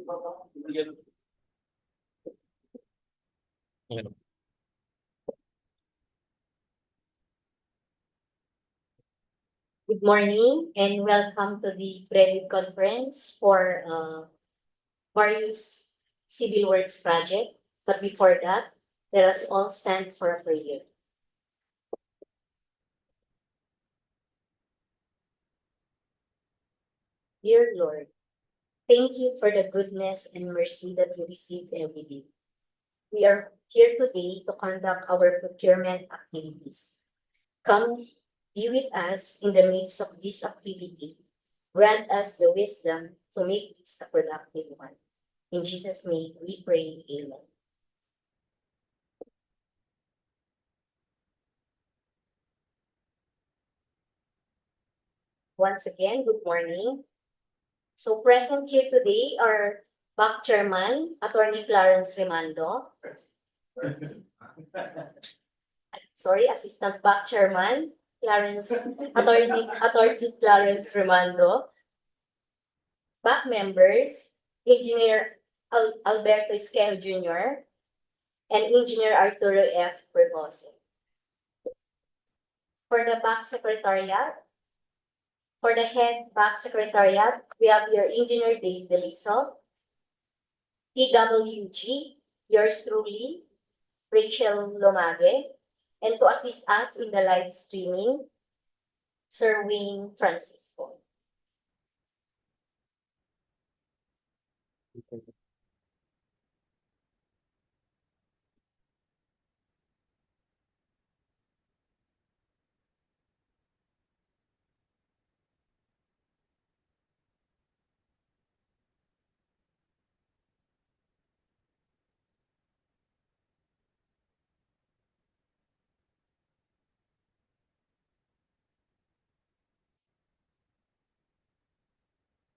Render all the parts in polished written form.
Good morning and welcome to the credit conference for various civil works project. But before that, let us all stand for a prayer. Dear Lord, thank you for the goodness and mercy that we receive every day. We are here today to conduct our procurement activities. Come be with us in the midst of this activity. Grant us the wisdom to make this a productive one. In Jesus' name we pray, Amen. Once again, good morning. So present here today are BAC Chairman, Attorney Clarence Remando. Sorry, Assistant BAC Chairman, Attorney Clarence Remando. BAC members, Engineer Alberto Esquel Jr. and Engineer Arturo F. Prevost. For the BAC Secretariat, for the head BAC Secretariat, we have your Engineer Dave Deliso, DPWH, yours truly, Rachel Lomage, and to assist us in the live streaming, Sir Wayne Francisco.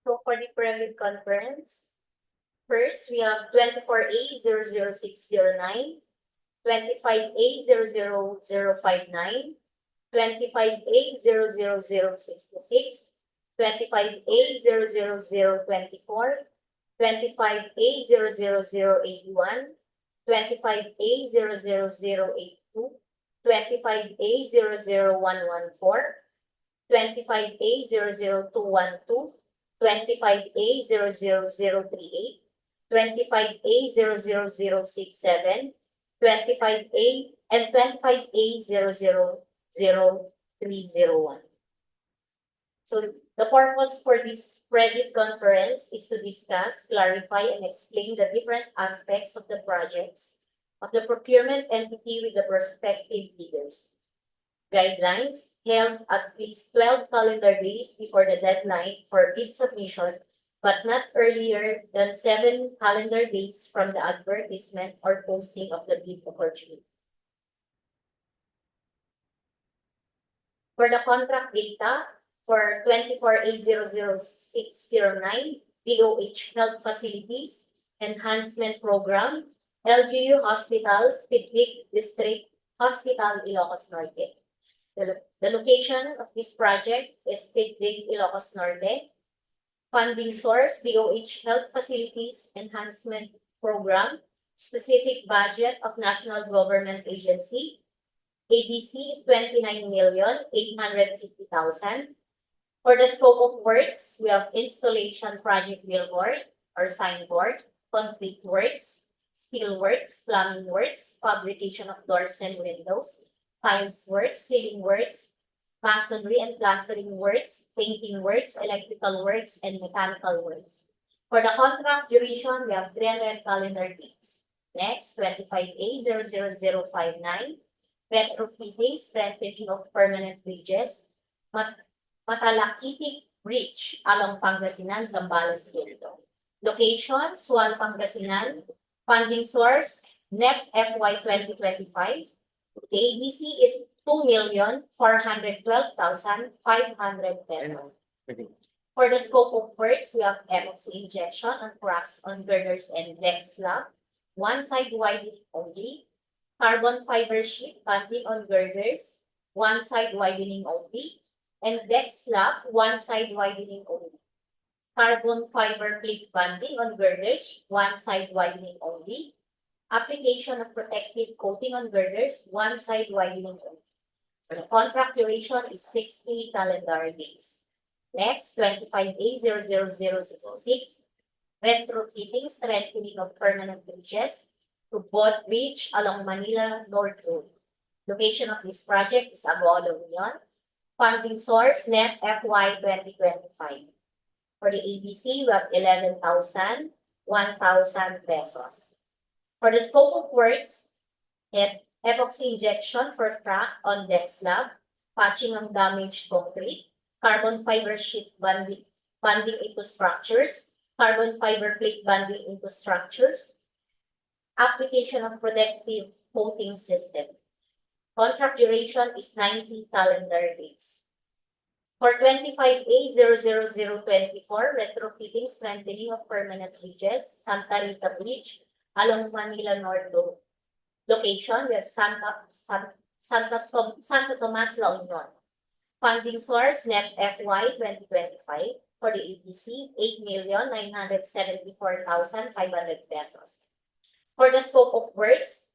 So for the private conference, first we have 24A00609, 25A00059, 25A00066, 25A00024, 25A00081, 25A00082, 25A00114, 25A00212, 25A00038, 25A00067, 25A and 25A0000301. So the purpose for this credit conference is to discuss, clarify, and explain the different aspects of the projects of the procurement entity with the prospective bidders. Guidelines held at least 12 calendar days before the deadline for bid submission, but not earlier than 7 calendar days from the advertisement or posting of the bid opportunity. For the contract data, for 24A00609, DOH Health Facilities Enhancement Program, LGU Hospitals, Piddig District Hospital, Ilocos Norte. The location of this project is Piddig, Ilocos Norte. Funding source, DOH Health Facilities Enhancement Program. Specific budget of National Government Agency. ABC is 29,850,000. For the scope of works, we have installation project billboard or signboard, concrete works, steel works, plumbing works, fabrication of doors and windows, tiles works, ceiling works, masonry and plastering works, painting works, electrical works, and mechanical works. For the contract duration, we have 300 calendar days. Next, 25A00059, Retrofitting, strengthening of permanent bridges, Matalakitik Bridge along Pangasinan-Zambales. Location, Sual, Pangasinan. Funding source, NEP FY 2025. The ABC is 2,412,500 pesos. For the scope of works, we have epoxy injection on cracks on girders and deck slab, one side widening only. Carbon fiber sheet bonding on girders, one side widening only. And deck slab, one side widening only. carbon fiber plate bonding on girders, one side widening only. Application of protective coating on girders, one side widening only. The contract duration is 60 calendar days. Next, 25A00066, retrofitting strengthening of permanent bridges to Tubod Bridge along Manila Norte Road. Location of this project is Agolo Union. Funding source, net FY 2025. For the ABC, we have 11,000, 1,000 pesos. For the scope of works, epoxy injection for crack on deck slab, patching of damaged concrete, carbon fiber sheet bonding into structures, carbon fiber plate bonding into structures, application of protective coating system. Contract duration is 90 calendar days. For 25A00024, retrofitting strengthening of permanent bridges, Santa Rita Bridge along Manila Norte Road. Location, we have Santo Tomas, La Union. Funding source, net FY 2025. For the ABC, 8,974,500 pesos. For the scope of works,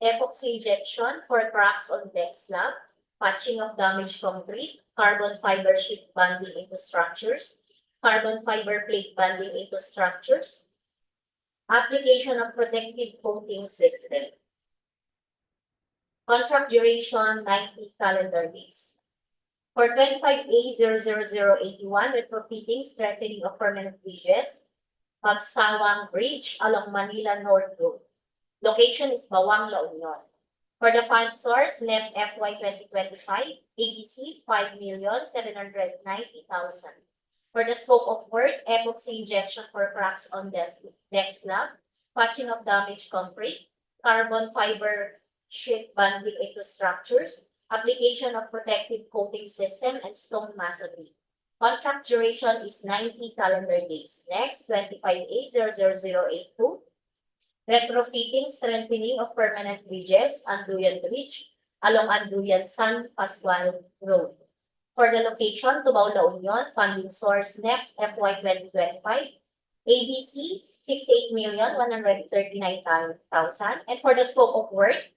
epoxy injection for cracks on deck slab, patching of damaged concrete, carbon fiber sheet bonding into structures, carbon fiber plate bonding into structures, application of protective coating system. Contract duration, 90 calendar days. For 25A00081, retrofitting strengthening of permanent bridges, Magsaoang Bridge along Manila Norte Road. Location is Bawang, La Union. For the fund source, net FY 2025, ABC 5,790,000. For the scope of work, epoxy injection for cracks on deck slab, patching of damaged concrete, carbon fiber sheet bonding into structures, application of protective coating system, and stone masonry. Contract duration is 90 calendar days. Next, 25A00082. Retrofitting strengthening of permanent bridges, Anduyan Bridge, along Anduyan-San, Pascual Road. For the location, Tubod, La Union. Funding source, NEP FY 2025, ABC 68,139,000. And for the scope of work,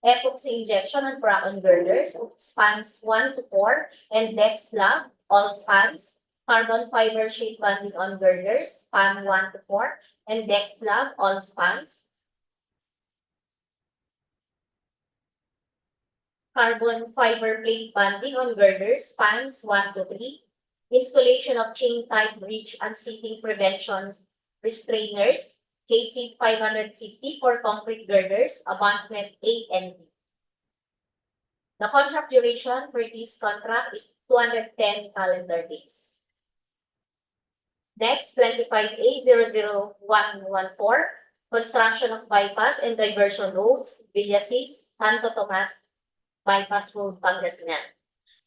epoxy injection on crack on girders, spans 1 to 4, and deck slab, all spans, carbon fiber sheet bonding on girders, span 1 to 4, and deck slab, all spans, carbon fiber plate bonding on girders, spans 1 to 3, installation of chain-type bridge unseating prevention restrainers, KC 550 for concrete girders, abutment A and B. The contract duration for this contract is 210 calendar days. Next, 25A00114, construction of bypass and diversion roads, Villasis, Santo Tomas Bypass Road, Pangasinan.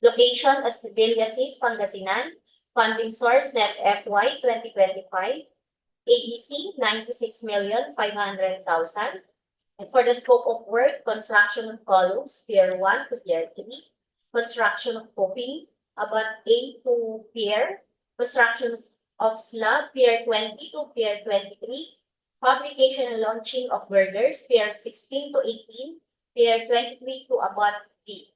Location as Villasis, Pangasinan. Funding source, net FY 2025, ABC 96,500,000. And for the scope of work, construction of columns, Pier 1 to Pier 3, construction of coping, about A to Pier, construction of slab, Pier 20 to Pier 23, fabrication and launching of girders, Pier 16 to 18, Pier 23 to about B.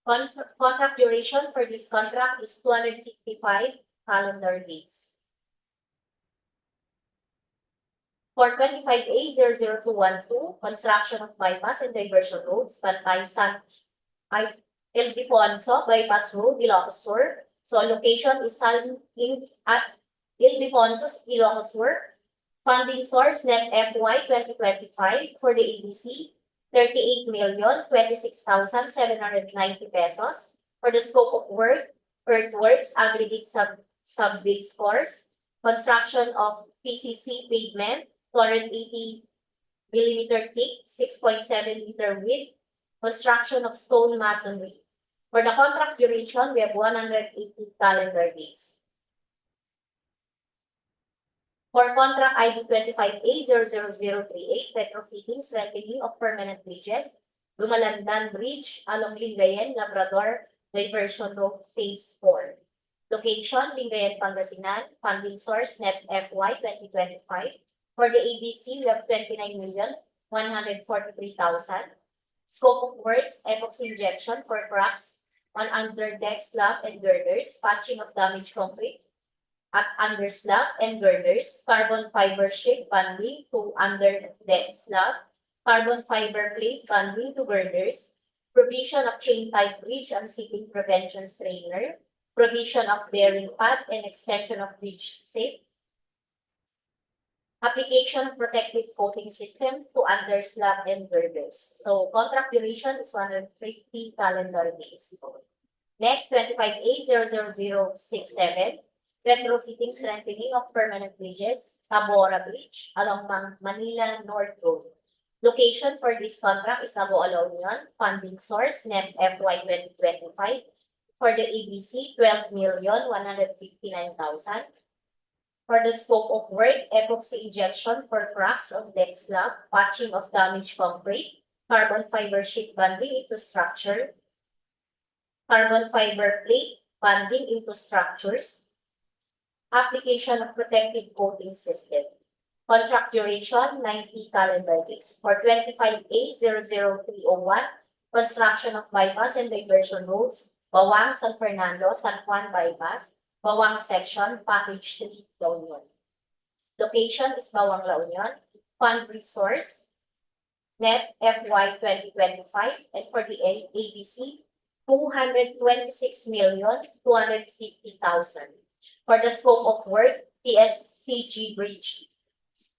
Contract duration for this contract is 255 calendar days. For 25A00212, construction of bypass and diversion roads, Pantay-San Ildefonso Bypass Road, Ilocos Sur. So location is at Ildefonso's Ilocos Sur. Funding source, net FY 2025 for the ABC, 38,026,790 pesos. For the scope of work, earthworks, aggregate sub-base course, construction of PCC pavement, 280 millimeter thick, 6.7 meter width, construction of stone masonry. For the contract duration, we have 180 calendar days. For contract ID 25A00038, retrofitting strengthening of permanent bridges, Dumalandan Bridge along Lingayen, Labrador, Diversion Road, Phase 4. Location, Lingayen, Pangasinan. Funding source, NEP FY 2025. For the ABC, we have 29,143,000. Scope of works, epoxy injection for cracks on underdeck slab and girders, patching of damaged concrete at under slab and girders, carbon fiber sheet bonding to underdeck slab, carbon fiber plate bonding to girders, provision of chain type bridge and seeping prevention strainer, provision of bearing pad and extension of bridge seat, application of protective coating system to under slab and girders. So contract duration is 150 calendar days. Next, 25A00067, retrofitting strengthening of permanent bridges, Tabora Bridge along Manila Norte Road. Location for this contract is Abo Union. Funding source, NEP FY 2025. For the ABC, 12,159,000. For the scope of work, epoxy injection for cracks on deck slab, patching of damaged concrete, carbon fiber sheet bonding into structure, carbon fiber plate bonding into structures, application of protective coating system. Contract duration, 90 calendar days. For 25A00301, construction of bypass and diversion roads, Bawang, San Fernando, San Juan Bypass, Bawang Section, Package 3, La Union. Location is Bawang, La Union. Fund resource, NEP FY 2025, and for the ABC, 226,250,000. For the scope of work, TSCG Bridge,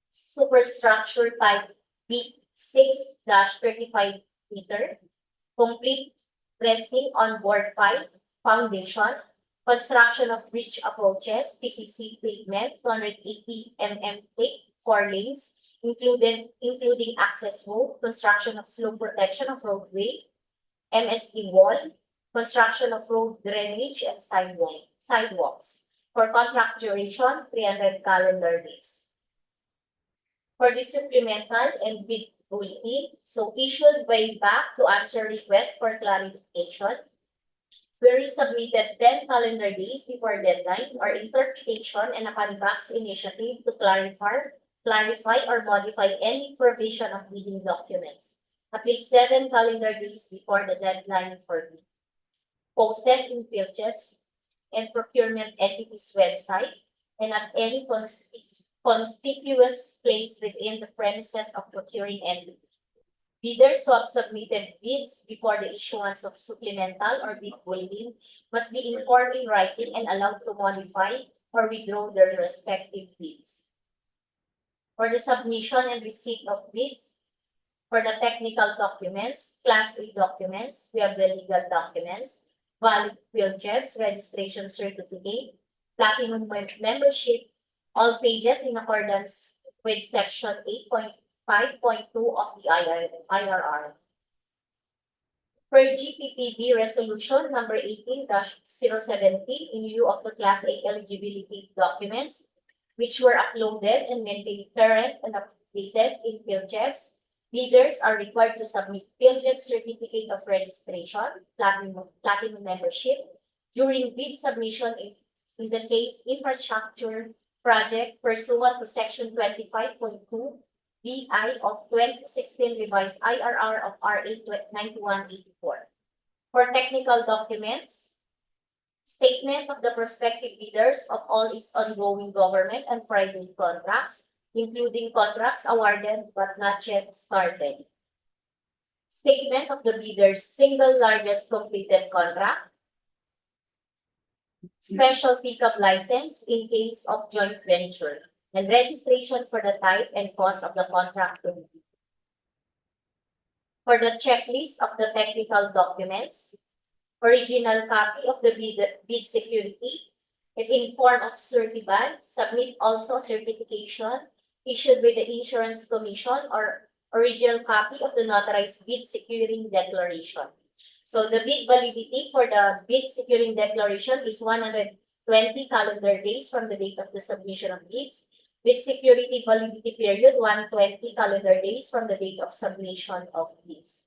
superstructure type B6-35 meter, complete resting on board pipe, foundation, construction of bridge approaches, PCC pavement, 280 mm thick, 4 lanes, including access road, construction of slope protection of roadway, MSE wall, construction of road drainage and sidewalks. For contract duration, 300 calendar days. For the supplemental and bid bulletin, so issued by back to answer request for clarification. Queries submitted 10 calendar days before deadline or interpretation and upon back's initiative to clarify or modify any provision of bidding documents at least 7 calendar days before the deadline for bid. Posted in PhilJets and procurement entities website and at any conspicuous place within the premises of procuring entity. Bidders who have submitted bids before the issuance of supplemental or bid bulletin must be informed in writing and allowed to modify or withdraw their respective bids. For the submission and receipt of bids, for the technical documents, Class A documents, we have the legal documents, valid PhilJets, registration certificate, platinum membership, all pages in accordance with Section 8.5.2 of the IRR. Per GPPB Resolution number 18-017 in view of the Class A eligibility documents which were uploaded and maintained current and updated in PhilJets, bidders are required to submit PhilJet certificate of registration, platinum membership, during bid submission in the case infrastructure project pursuant to Section 25.2 BI of 2016 revised IRR of RA 9184. For technical documents, statement of the prospective bidders of all its ongoing government and private contracts, including contracts awarded but not yet started. Statement of the bidder's single largest completed contract. Special pickup license in case of joint venture, and registration for the type and cost of the contract to be. For the checklist of the technical documents, original copy of the bid security, if in form of certiband, submit also certification issued by the Insurance Commission or original copy of the notarized bid securing declaration. So the bid validity for the bid securing declaration is 120 calendar days from the date of the submission of bids. Bid security validity period 120 calendar days from the date of submission of bids.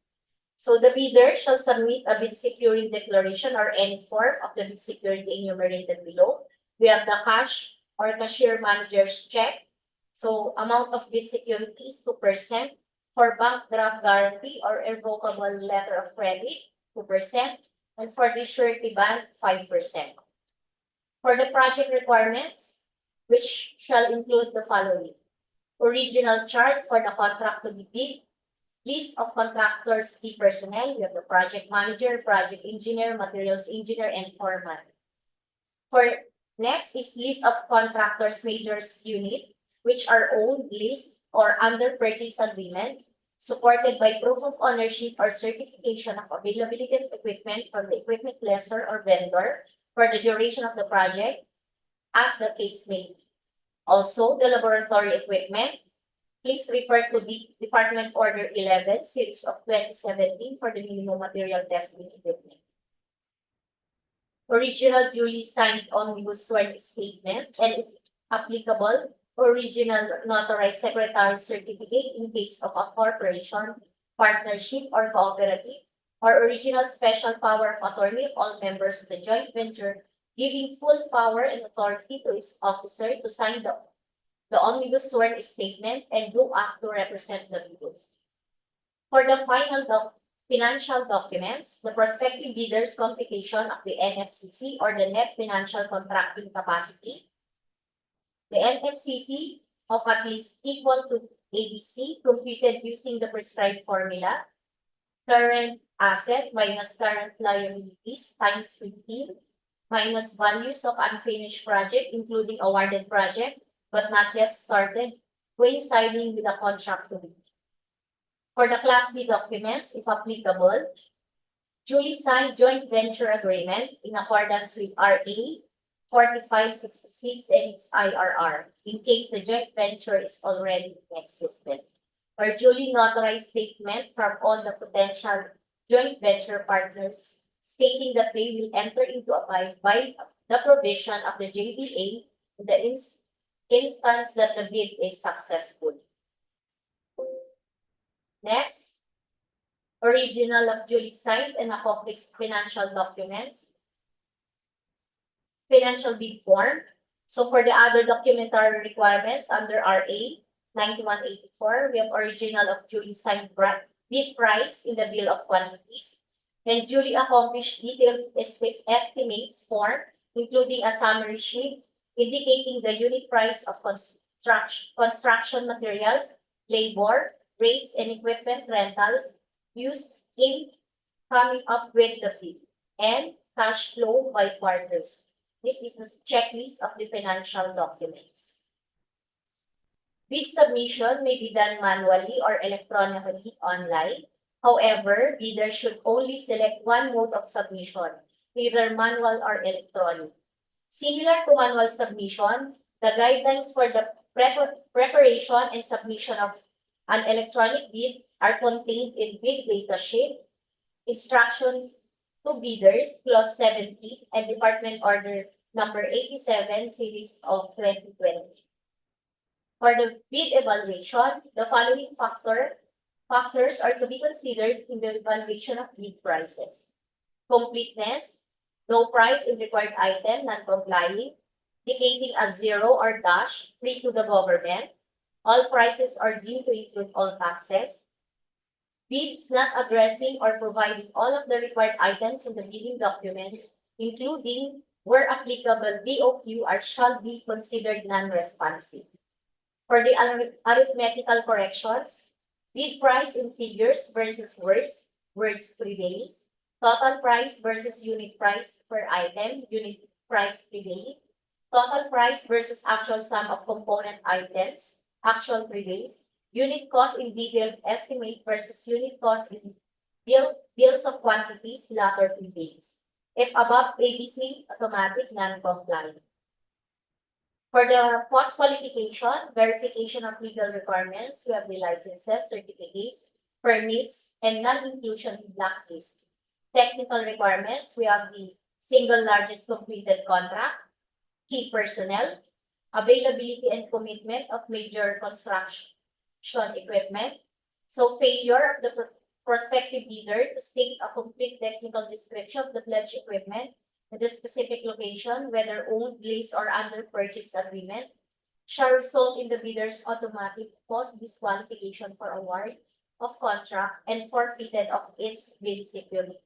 So the bidder shall submit a bid securing declaration or any form of the bid security enumerated below. We have the cash or cashier manager's check. So amount of bid security is 2%. For bank draft guarantee or irrevocable letter of credit, 2%. And for the surety bond, 5%. For the project requirements, which shall include the following: original chart for the contract to be bid, list of contractors, key personnel. We have the project manager, project engineer, materials engineer, and foreman. For next is list of contractors majors unit, which are owned, leased, or under purchase agreement, supported by proof of ownership or certification of availability of equipment from the equipment lessor or vendor for the duration of the project, as the case may be. Also, the laboratory equipment. Please refer to the Department Order 11, Series of 2017 for the minimum material testing equipment. Original duly signed omnibus sworn statement and, if applicable, original notarized secretary's certificate in case of a corporation, partnership, or cooperative, or original special power of attorney of all members of the joint venture, giving full power and authority to its officer to sign the omnibus sworn statement and do act to represent the bidders. For the final financial documents, the prospective bidder's computation of the NFCC or the net financial contracting capacity, the NFCC of at least equal to ABC computed using the prescribed formula, current asset minus current liabilities times 15, minus values of unfinished project including awarded project but not yet started, coinciding with the contract to be. For the Class B documents, if applicable, duly signed joint venture agreement in accordance with RA 4566 and its IRR, in case the joint venture is already in existence, or duly notarized statement from all the potential joint venture partners stating that they will enter into abide by the provision of the JVA in the instance that the bid is successful. Next, original of duly signed and accomplished financial documents, financial bid form. So for the other documentary requirements under RA 9184, we have original of duly signed bid price in the bill of quantities and duly accomplished detailed estimates form, including a summary sheet indicating the unit price of construction materials, labor, rates, and equipment rentals used in coming up with the bid, and cash flow by quarters. This is the checklist of the financial documents. Bid submission may be done manually or electronically online. However, bidders should only select one mode of submission, either manual or electronic. Similar to manual submission, the guidelines for the preparation and submission of an electronic bid are contained in bid data sheet, instruction to bidders, clause 70, and Department Order number 87, series of 2020. For the bid evaluation, the following factors are to be considered in the evaluation of bid prices: completeness, no price in required item non-complying, indicating a zero or dash free to the government, all prices are deemed to include all taxes, bids not addressing or providing all of the required items in the bidding documents, including, where applicable, BOQ, or shall be considered non-responsive. For the arithmetical corrections, bid price in figures versus words, words prevails. Total price versus unit price per item, unit price prevails. Total price versus actual sum of component items, actual prevails. Unit cost in detailed estimate versus unit cost in bills of quantities, latter prevails. If above ABC, automatic, non-compliant. For the post-qualification, verification of legal requirements, we have the licenses, certificates, permits, and non-inclusion in blacklist. Technical requirements, we have the single largest completed contract, key personnel, availability and commitment of major construction equipment. So failure of the prospective bidder to state a complete technical description of the pledged equipment at the specific location, whether owned, leased, or under purchase agreement, shall result in the bidder's automatic post-disqualification for award of contract and forfeited of its bid security.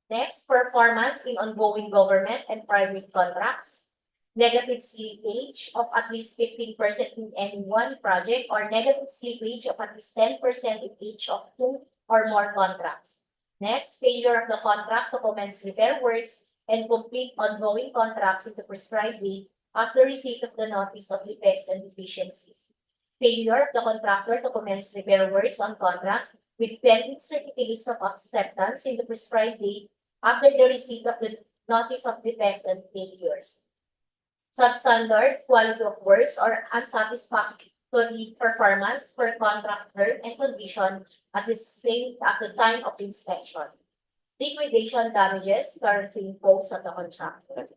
Next, performance in ongoing government and private contracts. Negative slippage of at least 15% in any one project or negative slippage of at least 10% in each of two or more contracts. Next, failure of the contract to commence repair works and complete ongoing contracts in the prescribed date after receipt of the notice of defects and deficiencies. Failure of the contractor to commence repair works on contracts with pending certificates of acceptance in the prescribed date after the receipt of the notice of defects and failures. Substandard quality of works or unsatisfactory performance per contractor and condition at the time of inspection. Liquidation damages currently imposed on the contractor.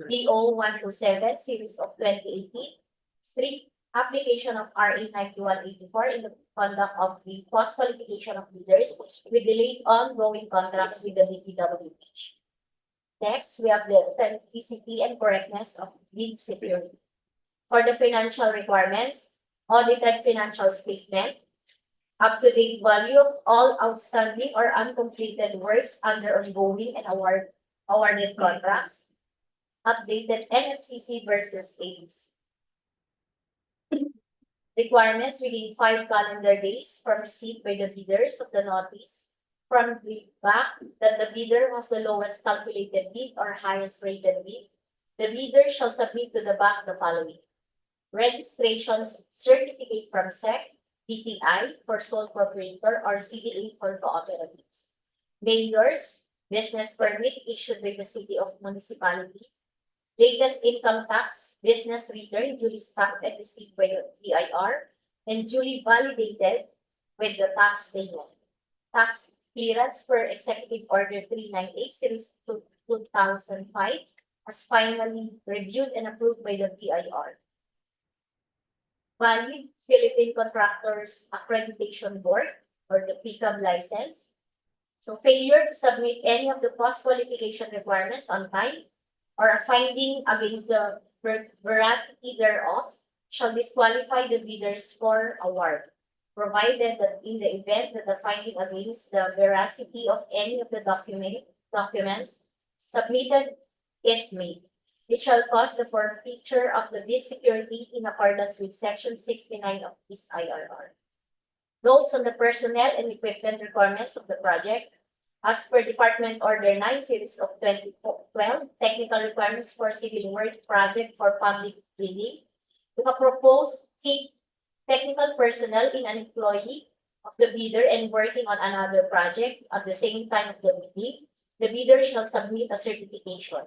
DO 127 series of 2018. Strict application of RA 9184 in the conduct of the post-qualification of bidders with delayed ongoing contracts with the DPWH. Next, we have the authenticity and correctness of bid security. For the financial requirements, audited financial statement, up-to-date value of all outstanding or uncompleted works under ongoing and awarded contracts, updated NFCC versus ABS. Requirements within 5 calendar days from receipt by the bidders of the notice from the back that the bidder was the lowest calculated bid or highest rated bid. The bidder shall submit to the back the following: registrations certificate from SEC, DTI for sole proprietor or CDA for cooperatives. Mayor's business permit issued by the city of municipality. Latest income tax business return duly stamped and received by the BIR and duly validated with the tax payment. Tax clearance per Executive Order 398 Series 2005 as finally reviewed and approved by the BIR. Valid Philippine Contractors Accreditation Board or the PCAB license. So failure to submit any of the post-qualification requirements on time or a finding against the veracity thereof shall disqualify the bidders for award, provided that in the event that the finding against the veracity of any of the documents submitted is made, it shall cause the forfeiture of the bid security in accordance with Section 69 of this IRR. Notes on the personnel and equipment requirements of the project. As per Department Order 9 Series of 2012, technical requirements for civil work project for public cleaning. We have proposed keep technical personnel in an employee of the bidder and working on another project at the same time of the bidding. The bidder shall submit a certification.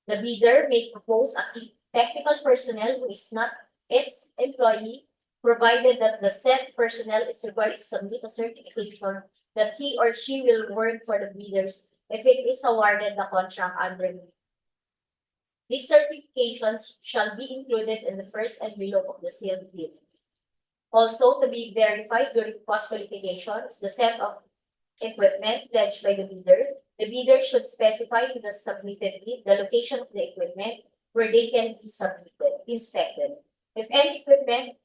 The bidder may propose a key technical personnel who is not its employee, provided that the said personnel is required to submit a certification that he or she will work for the bidders if it is awarded the contract under me. These certifications shall be included in the first envelope of the sealed bid. Also, to be verified during post-qualification is the set of equipment pledged by the bidder. The bidder should specify in the submitted bid the location of the equipment where they can be inspected. If any equipment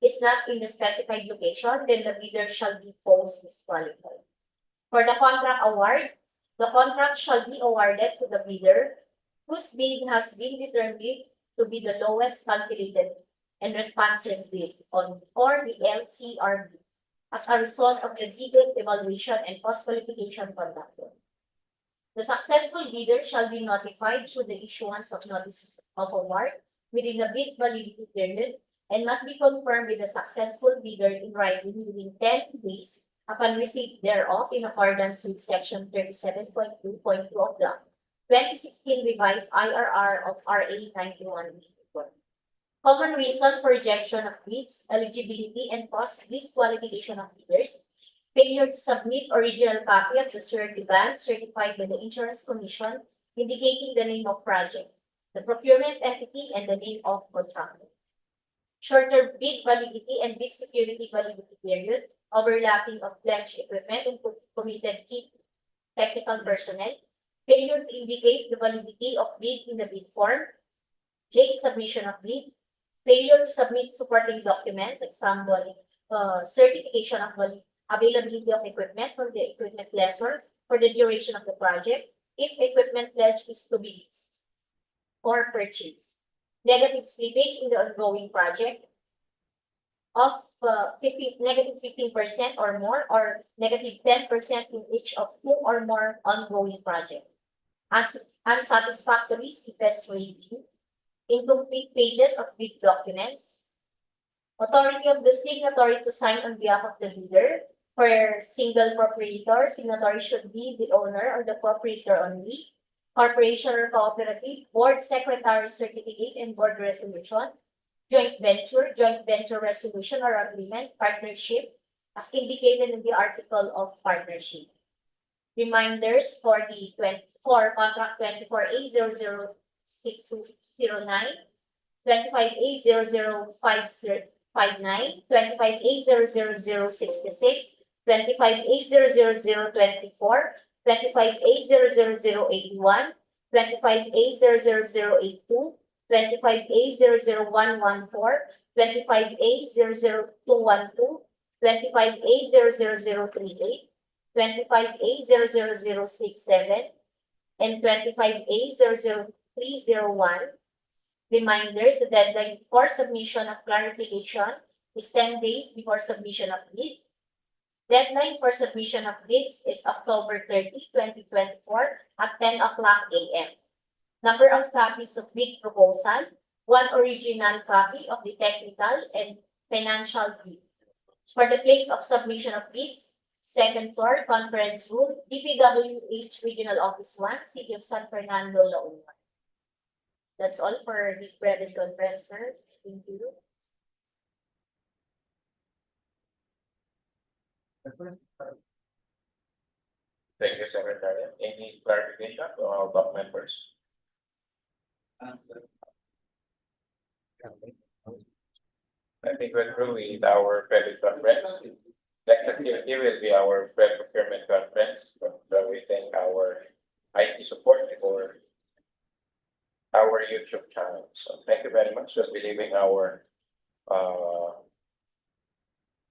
is not in the specified location, then the bidder shall be post-disqualified. For the contract award, the contract shall be awarded to the bidder whose bid has been determined to be the lowest calculated and responsive bid on or the LCRB as a result of the detailed evaluation and post-qualification conducted. The successful bidder shall be notified through the issuance of notices of award within the bid validity period and must be confirmed with the successful bidder in writing within 10 days upon receipt thereof in accordance with Section 37.2.2 of the 2016 revised IRR of RA 9184. Common reason for rejection of bids, eligibility, and post-disqualification of bidders: failure to submit original copy of the surety bond certified by the Insurance Commission indicating the name of project, the procurement entity, and the name of contractor. shorter bid validity and bid security validity period, overlapping of pledged equipment and committed key technical personnel, failure to indicate the validity of bid in the bid form, late submission of bid, failure to submit supporting documents, example, certification of availability of equipment from the equipment lessor for the duration of the project, if equipment pledge is to be leased or purchased. Negative slippage in the ongoing project of negative 15% or more, or negative 10% in each of 2 or more ongoing projects. Unsatisfactory CPES rating, incomplete pages of bid documents, authority of the signatory to sign on behalf of the bidder. For single proprietor, signatory should be the owner or the proprietor only. Corporation or cooperative, board secretary certificate and board resolution, joint venture resolution or agreement, partnership, as indicated in the article of partnership. Reminders for the contract 24A00609, 25A00559, 25A00066, 25A00024, 25A00081, 25A00082, 25A00114, 25A00212, 25A00038, 25A00067, and 25A00301. Reminders, the deadline for submission of clarification is 10 days before submission of bid. Deadline for submission of bids is October 30, 2024 at 10 o'clock a.m. Number of copies of bid proposal, 1 original copy of the technical and financial bid. For the place of submission of bids, second floor, conference room, DPWH Regional Office 1, City of San Fernando, La Union. That's all for the private conference, sir. Thank you. Thank you, Secretary. Any clarification to our BOC members? I think we're through with our credit conference. Next activity will be our procurement conference. We thank our IT support for our YouTube channel. So thank you very much for believing our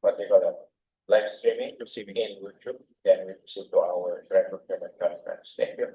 what they call that, live streaming, receiving in YouTube. Then we proceed to our procurement conference. Thank you.